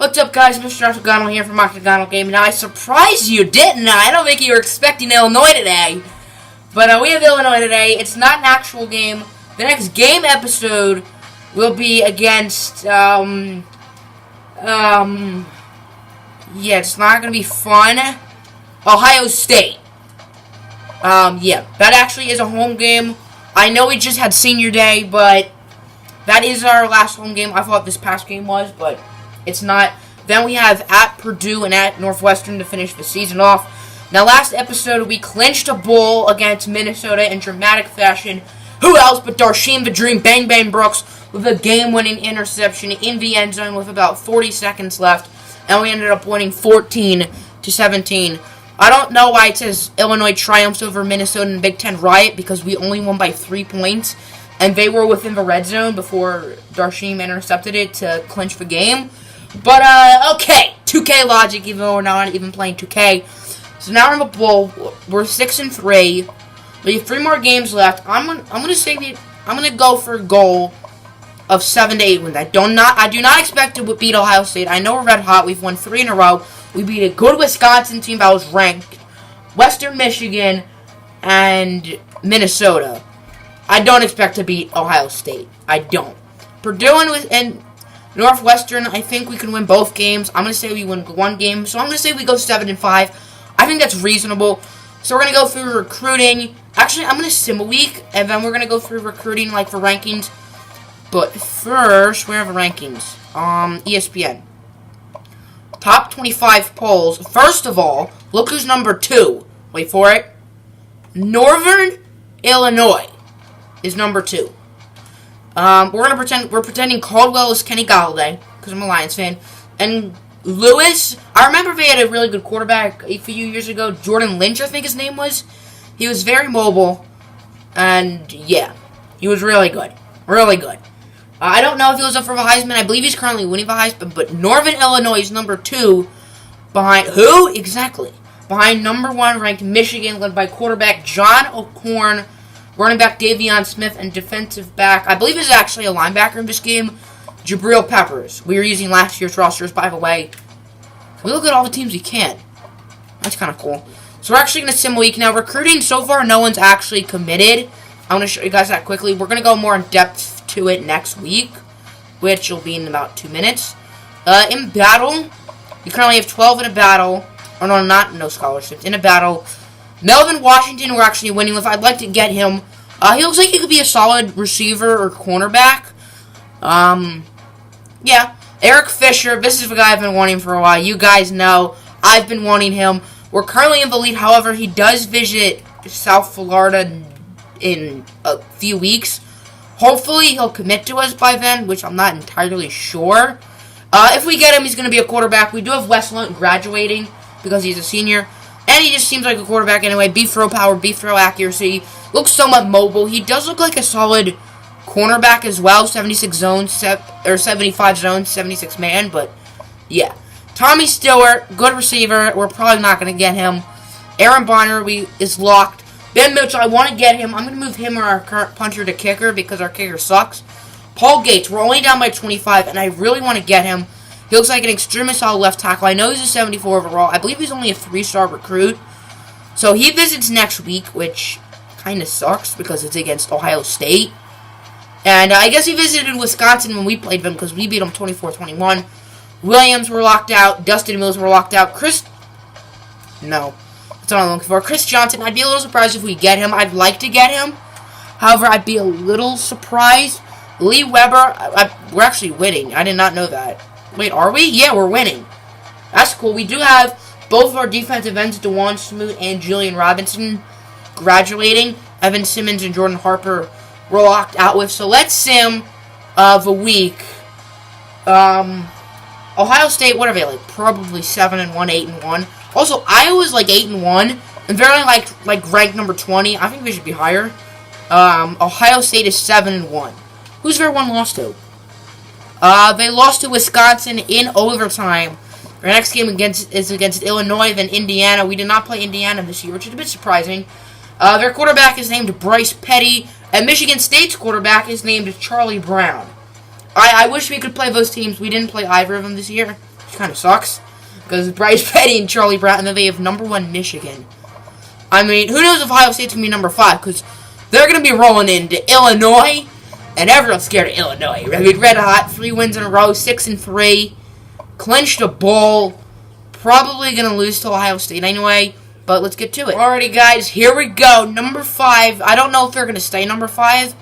What's up, guys? Mr. Octagonal here from Octagonal Gaming. Now, I surprised you, didn't I? I don't think you were expecting Illinois today. But we have Illinois today. It's not an actual game. The next game episode will be against, yeah, it's not going to be fun. Ohio State. Yeah, that actually is a home game. I know we just had senior day, but that is our last home game. I thought this past game was, but it's not. Then we have at Purdue and at Northwestern to finish the season off. Now, last episode, we clinched a bowl against Minnesota in dramatic fashion. Who else but Darshim the Dream Bang Bang Brooks with a game-winning interception in the end zone with about 40 seconds left. And we ended up winning 14-17. I don't know why it says Illinois triumphs over Minnesota in Big Ten Riot, because we only won by 3 points. And they were within the red zone before Darshim intercepted it to clinch the game. But, okay, 2K logic, even though we're not even playing 2K. So now we're in the bowl. We're 6-3. We have 3 more games left. I'm gonna go for a goal of 7 to 8 wins. I do not expect to beat Ohio State. I know we're red hot. We've won 3 in a row. We beat a good Wisconsin team that was ranked, Western Michigan, and Minnesota. I don't expect to beat Ohio State. I don't. Purdue and Northwestern, I think we can win both games. I'm going to say we win one game. So I'm going to say we go 7-5. I think that's reasonable. So we're going to go through recruiting. Actually, I'm going to sim a week, and then we're going to go through recruiting, like, for rankings. But first, where are the rankings? ESPN. Top 25 polls. First of all, look who's number 2. Wait for it. Northern Illinois is number 2. We're pretending Caldwell is Kenny Galladay, because I'm a Lions fan. And Lewis, I remember they had a really good quarterback a few years ago. Jordan Lynch, I think his name was. He was very mobile. And, yeah, he was really good. Really good. I don't know if he was up for the Heisman. I believe he's currently winning the Heisman. But Northern Illinois is number 2. Behind who? Exactly. Behind number 1 ranked Michigan, led by quarterback John O'Korn, running back Davion Smith, and defensive back, I believe is actually a linebacker in this game, Jabril Peppers. We were using last year's rosters, by the way. We look at all the teams we can. That's kind of cool. So we're actually going to sim a week. Now, recruiting, so far, no one's actually committed. I'm going to show you guys that quickly. We're going to go more in depth to it next week, which will be in about 2 minutes. In battle, we currently have 12 in a battle. Oh, no, no scholarships. In a battle. Melvin Washington, we're actually winning with. I'd like to get him. He looks like he could be a solid receiver or cornerback. Yeah. Eric Fisher, this is the guy I've been wanting for a while. You guys know I've been wanting him. We're currently in the lead. However, he does visit South Florida in a few weeks. Hopefully, he'll commit to us by then, which I'm not entirely sure. If we get him, he's going to be a quarterback. We do have Wes Lunt graduating because he's a senior. And he just seems like a quarterback anyway. Beef throw power, beef throw accuracy. Looks somewhat mobile. He does look like a solid cornerback as well. 76 zones, or 75 zones, 76 man. But, yeah. Tommy Stewart, good receiver. We're probably not going to get him. Aaron Bonner is locked. Ben Mitchell, I want to get him. I'm going to move him or our current punter to kicker because our kicker sucks. Paul Gates, we're only down by 25, and I really want to get him. He looks like an extremely solid left tackle. I know he's a 74 overall. I believe he's only a 3-star recruit. So he visits next week, which kind of sucks because it's against Ohio State. And I guess he visited Wisconsin when we played them because we beat them 24-21. Williams were locked out. Dustin Mills were locked out. No. That's what I'm looking for. Chris Johnson, I'd be a little surprised if we get him. I'd like to get him. However, I'd be a little surprised. Lee Weber, we're actually winning. I did not know that. Wait, are we? Yeah, we're winning. That's cool. We do have both of our defensive ends, DeJuan Smoot and Julian Robinson, graduating. Evan Simmons and Jordan Harper were locked out with. So let's sim the week. Ohio State, what are they like? Probably 7-1, 8-1. Also, Iowa's like 8-1, and they're only like ranked number 20. I think they should be higher. Ohio State is 7-1. Who's their one loss to? They lost to Wisconsin in overtime. Our next game is against Illinois, then Indiana. We did not play Indiana this year, which is a bit surprising. Their quarterback is named Bryce Petty, and Michigan State's quarterback is named Charlie Brown. I wish we could play those teams. We didn't play either of them this year. kind of sucks. Because Bryce Petty and Charlie Brown, and then they have number 1 Michigan. I mean, who knows if Ohio State's going to be number 5, because they're going to be rolling into Illinois, and everyone's scared of Illinois. I mean, red hot, 3 wins in a row, 6-3, clinched a bowl, probably going to lose to Ohio State anyway, but let's get to it. Alrighty, guys, here we go. Number 5. I don't know if they're going to stay number 5.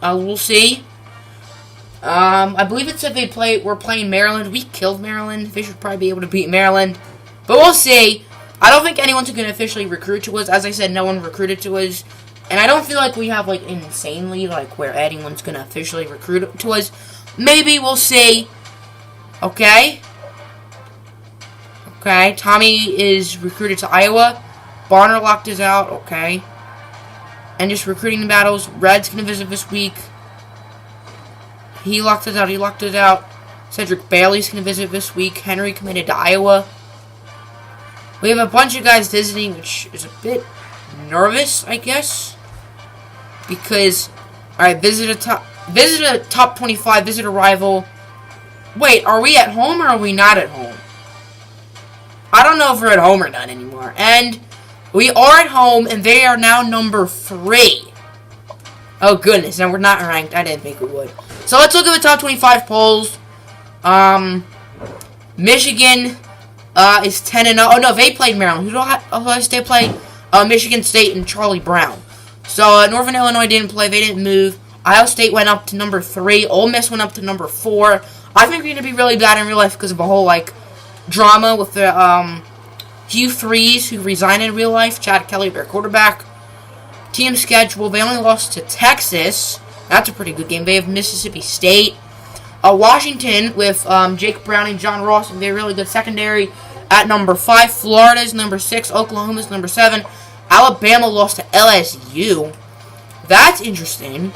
We'll see. I believe it said we're playing Maryland. We killed Maryland. They should probably be able to beat Maryland. But we'll see. I don't think anyone's going to officially recruit to us. As I said, no one recruited to us. And I don't feel like we have, like, insanely, like, where anyone's going to officially recruit to us. Maybe, we'll see. Okay. Okay, Tommy is recruited to Iowa. Bonner locked us out. Okay. And just recruiting battles. Red's going to visit this week. He locked us out. He locked us out. Cedric Bailey's going to visit this week. Henry committed to Iowa. We have a bunch of guys visiting, which is a bit nervous, I guess. Because, alright, visit a top 25, visit a rival. Wait, are we at home or are we not at home? I don't know if we're at home or not anymore. And we are at home, and they are now number 3. Oh, goodness. And we're not ranked. I didn't think we would. So let's look at the top 25 polls. Michigan is 10-0. Oh, no, they played Maryland. Who do Ohio State play? Michigan State and Charlie Brown. So, Northern Illinois didn't play. They didn't move. Ohio State went up to number 3. Ole Miss went up to number 4. I think we're going to be really bad in real life because of a whole, like, drama with the, Hugh Freeze, who resigned in real life. Chad Kelly, their quarterback. Team schedule, they only lost to Texas. That's a pretty good game. They have Mississippi State. Washington with Jake Brown and John Ross, and they're really good secondary at number 5. Florida's number 6. Oklahoma's number 7. Alabama lost to LSU. That's interesting.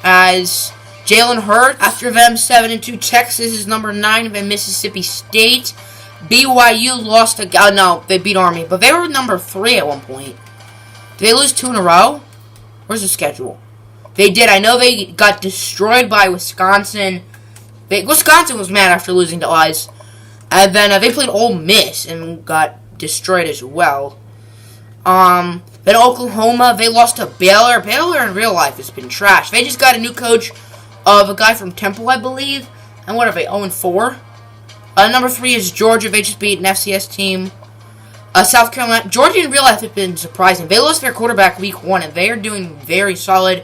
As Jalen Hurts, after them 7-2. Texas is number 9. Then Mississippi State. BYU lost to... no, they beat Army. But they were number 3 at one point. Did they lose 2 in a row? Where's the schedule? They did. I know they got destroyed by Wisconsin. Wisconsin was mad after losing to us. And then they played Ole Miss and got destroyed as well. Then Oklahoma, they lost to Baylor. Baylor in real life has been trash. They just got a new coach of a guy from Temple, I believe. And what are they, 0-4? Number 3 is Georgia. They just beat an FCS team. South Carolina. Georgia in real life has been surprising. They lost their quarterback week 1, and they are doing very solid.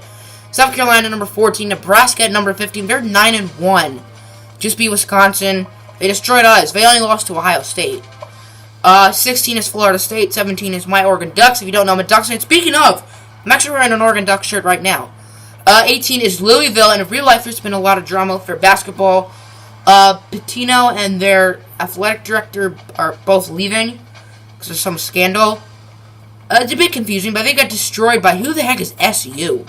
South Carolina, number 14. Nebraska at number 15. They're 9-1. Just beat Wisconsin. They destroyed us. They only lost to Ohio State. 16 is Florida State. 17 is my Oregon Ducks. If you don't know, I'm a Ducks fan. Speaking of, I'm actually wearing an Oregon Ducks shirt right now. 18 is Louisville, and in real life, there's been a lot of drama for basketball. Pitino and their athletic director are both leaving because of some scandal. It's a bit confusing, but they got destroyed by who the heck is SU?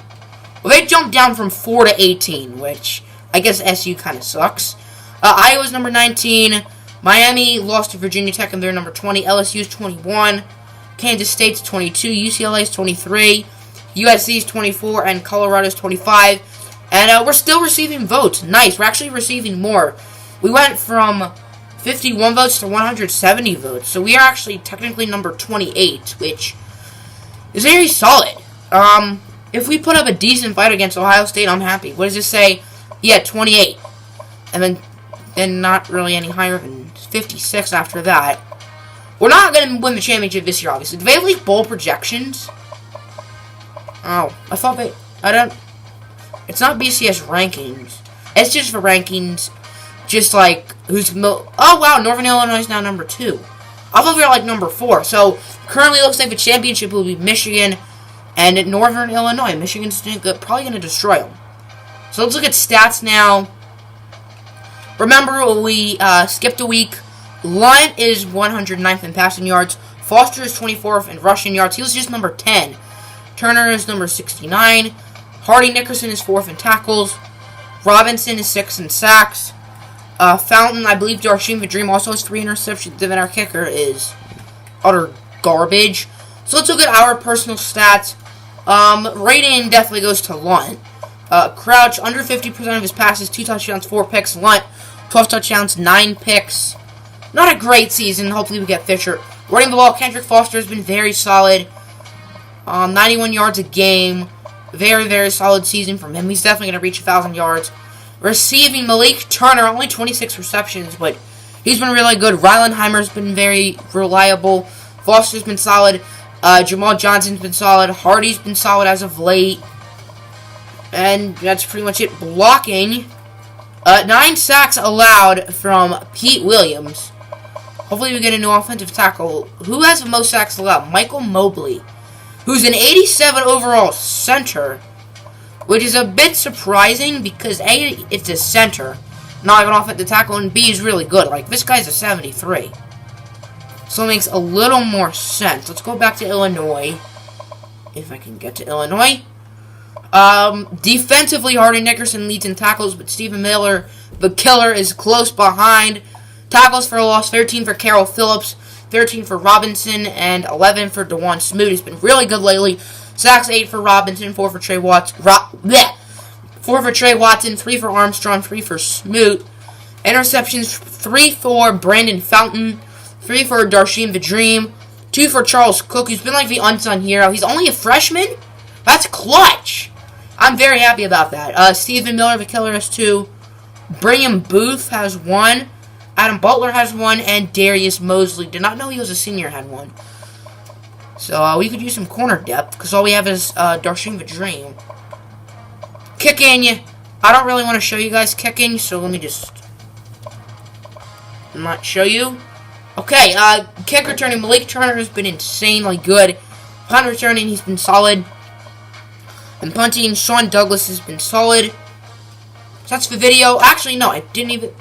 Well, they jumped down from 4 to 18, which I guess SU kind of sucks. Iowa's number 19. Miami lost to Virginia Tech, and they're number 20. LSU's 21. Kansas State's 22. UCLA's 23. USC's 24. And Colorado's 25. And we're still receiving votes. Nice. We're actually receiving more. We went from 51 votes to 170 votes. So we are actually technically number 28, which is very solid. If we put up a decent fight against Ohio State, I'm happy. What does this say? Yeah, 28. And then not really any higher than 56 after that. We're not going to win the championship this year, obviously. Do they have, like, bowl projections? Oh, I thought they... I don't... It's not BCS rankings. It's just for rankings. Just, like, who's... Oh, wow, Northern Illinois is now number 2. I thought they were, like, number 4. So, currently looks like the championship will be Michigan and Northern Illinois. Michigan's probably going to destroy them. So, let's look at stats now. Remember, we skipped a week. Lunt is 109th in passing yards. Foster is 24th in rushing yards. He was just number 10. Turner is number 69. Hardy Nickerson is 4th in tackles. Robinson is 6th in sacks. Fountain, I believe Darshim the Dream also has 3 interceptions. Then our kicker is utter garbage. So let's look at our personal stats. Rating definitely goes to Lunt. Crouch, under 50% of his passes, 2 touchdowns, 4 picks. Lunt, 12 touchdowns, 9 picks. Not a great season. Hopefully we get Fisher. Running the ball, Kendrick Foster has been very solid. 91 yards a game. Very, very solid season from him. He's definitely going to reach 1,000 yards. Receiving, Malik Turner, only 26 receptions, but he's been really good. Rylandheimer's been very reliable. Foster's been solid. Jamal Johnson's been solid. Hardy's been solid as of late. And that's pretty much it. Blocking. 9 sacks allowed from Pete Williams. Hopefully we get a new offensive tackle. Who has the most sacks allowed? Michael Mobley, who's an 87 overall center, which is a bit surprising because A, it's a center, not an offensive tackle, and B, is really good. Like, this guy's a 73. So it makes a little more sense. Let's go back to Illinois, if I can get to Illinois. Defensively, Hardy Nickerson leads in tackles, but Stephen Miller, the killer, is close behind. Tackles for a loss, 13 for Carroll Phillips, 13 for Robinson, and 11 for DeJuan Smoot. He's been really good lately. Sacks, 8 for Robinson, 4 for Trey Watts. 4 for Trey Watson, 3 for Armstrong, 3 for Smoot. Interceptions, 3 for Brandon Fountain, 3 for Darsheem the Dream, 2 for Charles Cook, who's been like the unsung hero. He's only a freshman? That's clutch! I'm very happy about that. Stephen Miller, the killer, has 2. Brigham Booth has 1. Adam Butler has 1. And Darius Mosley, did not know he was a senior, had 1. So we could use some corner depth, because all we have is Darsheem the Dream. Kicking. I don't really want to show you guys kicking, so let me just not show you. Okay, kick returning, Malik Turner has been insanely good. Punt returning, he's been solid. And punting, Sean Douglas has been solid. So that's the video. Actually, no, I didn't even...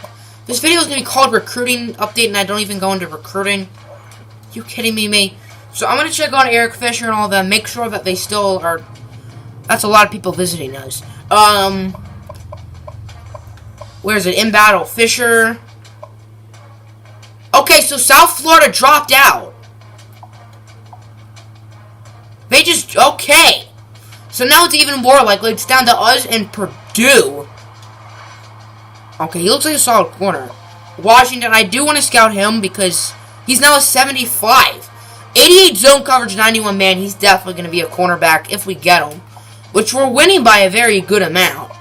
This video is going to be called Recruiting Update, and I don't even go into recruiting. Are you kidding me? So I'm going to check on Eric Fisher and all of them, make sure that they still are... That's a lot of people visiting us. Where's it? In battle, Fisher. Okay, so South Florida dropped out. They just... Okay. So now it's even more likely. It's down to us and Purdue. Okay, he looks like a solid corner. Washington, I do want to scout him because he's now a 75. 88 zone coverage, 91 man. He's definitely going to be a cornerback if we get him, which we're winning by a very good amount.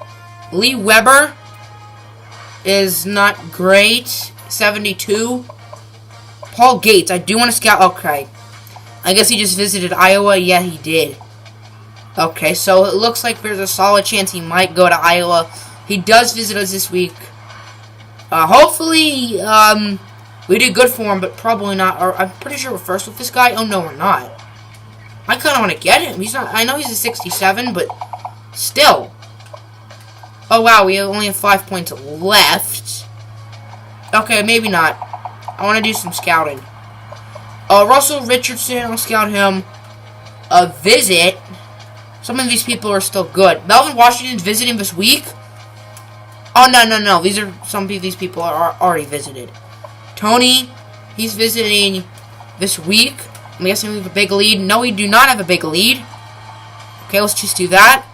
Lee Weber is not great. 72. Paul Gates, I do want to scout. Okay. I guess he just visited Iowa. Yeah, he did. Okay, so it looks like there's a solid chance he might go to Iowa. He does visit us this week. Hopefully, we did good for him, but probably not. Or I'm pretty sure we're first with this guy. Oh, no, we're not. I kind of want to get him. He's not. I know he's a 67, but still. Oh, wow, we only have 5 points left. Okay, maybe not. I want to do some scouting. Russell Richardson, I'll scout him. Visit. Some of these people are still good. Melvin Washington's visiting this week. Oh, no. These are some of these people are already visited. Tony, he's visiting this week. I'm guessing we have a big lead. No, we do not have a big lead. Okay, let's just do that.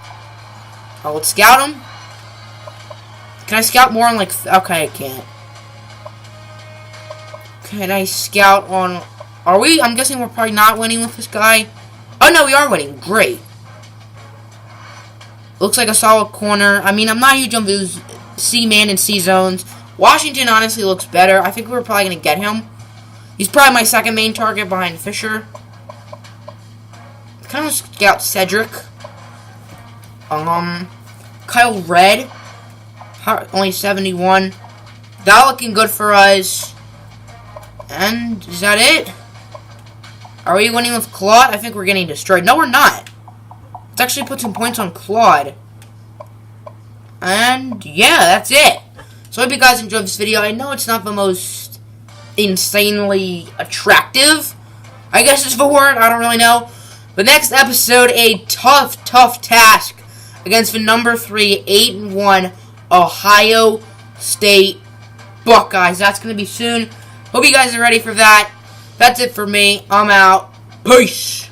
Let's scout him. Can I scout more on, like... Okay, I can't. Can I scout on... Are we? I'm guessing we're probably not winning with this guy. Oh, no, we are winning. Great. Looks like a solid corner. I mean, I'm not huge on those C-man and C-zones. Washington honestly looks better. I think we're probably going to get him. He's probably my second main target behind Fisher. Kind of scout Cedric. Kyle Red. Only 71. That looking good for us. And is that it? Are we winning with Claude? I think we're getting destroyed. No, we're not. Let's actually put some points on Claude. And yeah, that's it. So I hope you guys enjoyed this video. I know it's not the most insanely attractive, I guess is the word. I don't really know. But next episode, a tough task against the number 3, 8-1 Ohio State Buckeyes. That's going to be soon. Hope you guys are ready for that. That's it for me. I'm out. Peace.